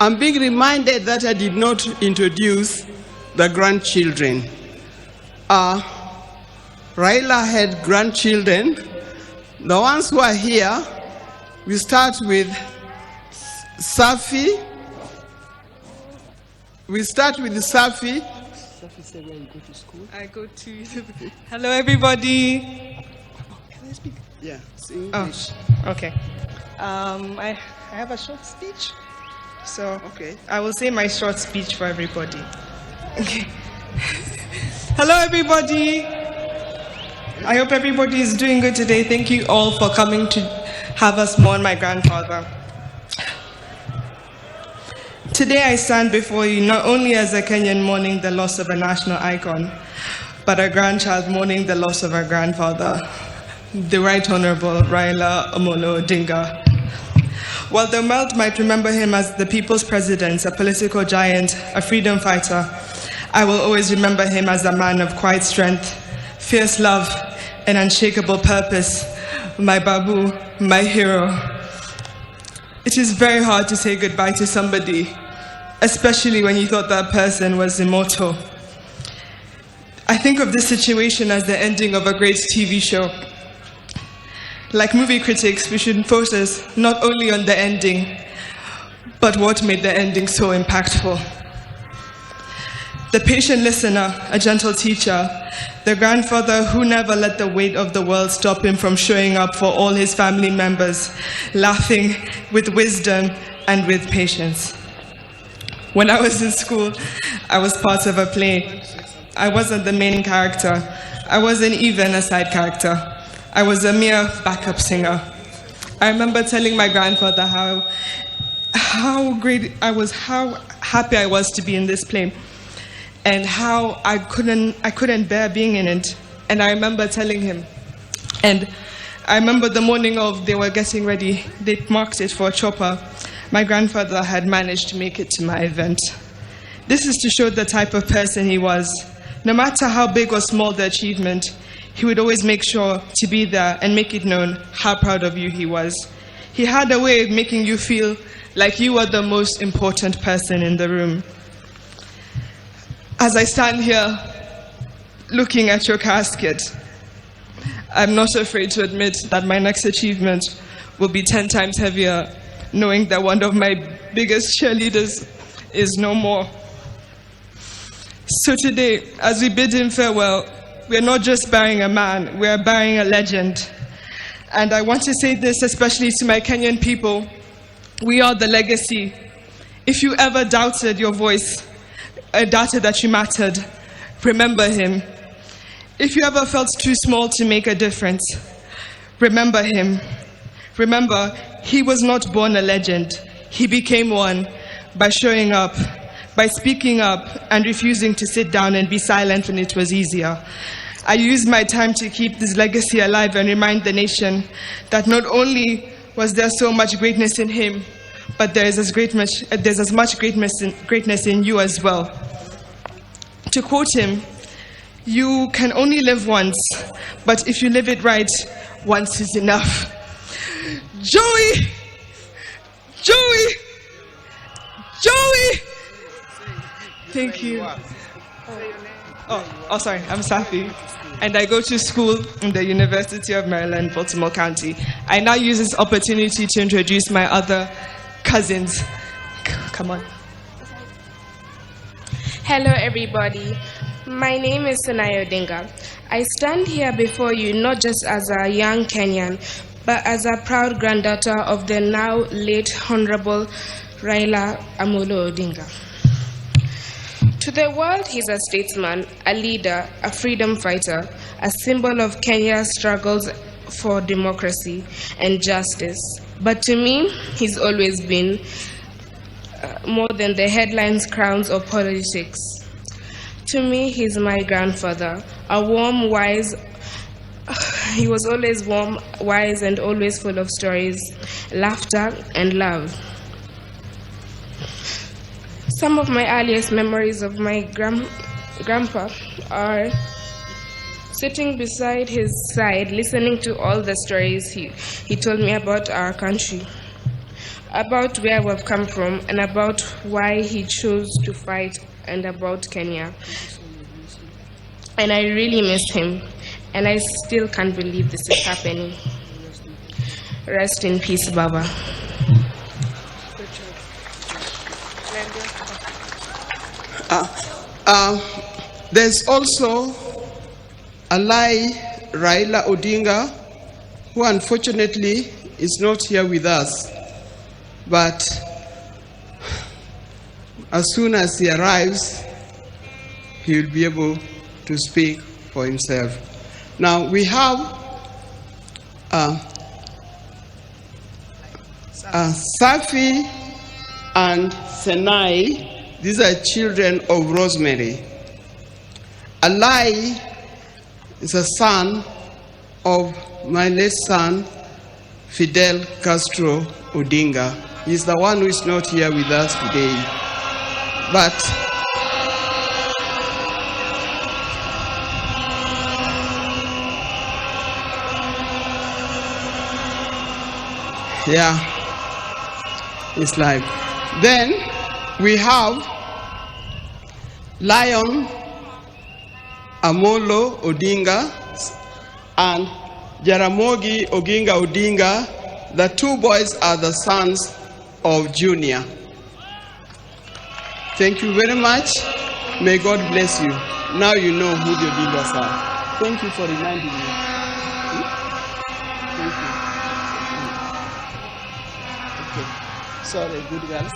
I'm being reminded that I did not introduce the grandchildren. Raila had grandchildren. The ones who are here, we start with Safi. We start with Safi. Safi said where you go to school? I go to... Hello, everybody. Can I speak? Yeah, it's English. Oh, okay. I have a short speech. So Okay. I will say my short speech for everybody. Okay. Hello, everybody. I hope everybody is doing good today. Thank you all for coming to have us mourn my grandfather. Today I stand before you not only as a Kenyan mourning the loss of a national icon, but a grandchild mourning the loss of our grandfather, the Right Honorable Raila Odinga. While the world might remember him as the people's president, a political giant, a freedom fighter, I will always remember him as a man of quiet strength, fierce love, and unshakable purpose, my Babu, my hero. It is very hard to say goodbye to somebody, especially when you thought that person was immortal. I think of this situation as the ending of a great TV show. Like movie critics, we should focus not only on the ending, but what made the ending so impactful. The patient listener, a gentle teacher, the grandfather who never let the weight of the world stop him from showing up for all his family members, laughing with wisdom and with patience. When I was in school, I was part of a play. I wasn't the main character. I wasn't even a side character. I was a mere backup singer. I remember telling my grandfather how great I was, how happy I was to be in this play, and how I couldn't bear being in it. And I remember telling him, and I remember the morning of they were getting ready, they marked it for a chopper. My grandfather had managed to make it to my event. This is to show the type of person he was. No matter how big or small the achievement, he would always make sure to be there and make it known how proud of you he was. He had a way of making you feel like you were the most important person in the room. As I stand here looking at your casket, I'm not afraid to admit that my next achievement will be 10 times heavier, knowing that one of my biggest cheerleaders is no more. So today, as we bid him farewell, we're not just burying a man, we're burying a legend. And I want to say this especially to my Kenyan people. We are the legacy. If you ever doubted your voice, doubted that you mattered, remember him. If you ever felt too small to make a difference, remember him. Remember, he was not born a legend. He became one by showing up, by speaking up and refusing to sit down and be silent when it was easier. I used my time to keep this legacy alive and remind the nation that not only was there so much greatness in him, but there's as much greatness in you as well. To quote him, you can only live once, but if you live it right, once is enough. Joey! Joey! Joey! Thank you. Oh, sorry, I'm Safi, and I go to school in the University of Maryland, Baltimore County. I now use this opportunity to introduce my other cousins. Come on. Hello, everybody. My name is Raila Odinga. I stand here before you not just as a young Kenyan, but as a proud granddaughter of the now late Honorable Raila Odinga. To the world, he's a statesman, a leader, a freedom fighter, a symbol of Kenya's struggles for democracy and justice. But to me, he's always been more than the headlines, crowns, or politics. To me, he's my grandfather, a warm, wise. He was always warm, wise, and always full of stories, laughter, and love. Some of my earliest memories of my grandpa are sitting beside his side, listening to all the stories he told me about our country. about where we've come from, and about why he chose to fight, and about Kenya. And I really miss him, and I still can't believe this is happening. Rest in peace, Baba. There's also RAILA Odinga, who unfortunately is not here with us. But as soon as he arrives, he will be able to speak for himself. Now we have Safi and Senai. These are children of Rosemary. Alai is a son of my late son, Fidel Castro Odinga. He's the one who is not here with us today. But yeah, it's life. Then we have Lion Amolo Odinga and Jaramogi Oginga Odinga. The two boys are the sons of Junior. Thank you very much. May God bless you. Now you know who the Odingas are. Thank you for reminding me. Thank you. Okay. Sorry, good girls.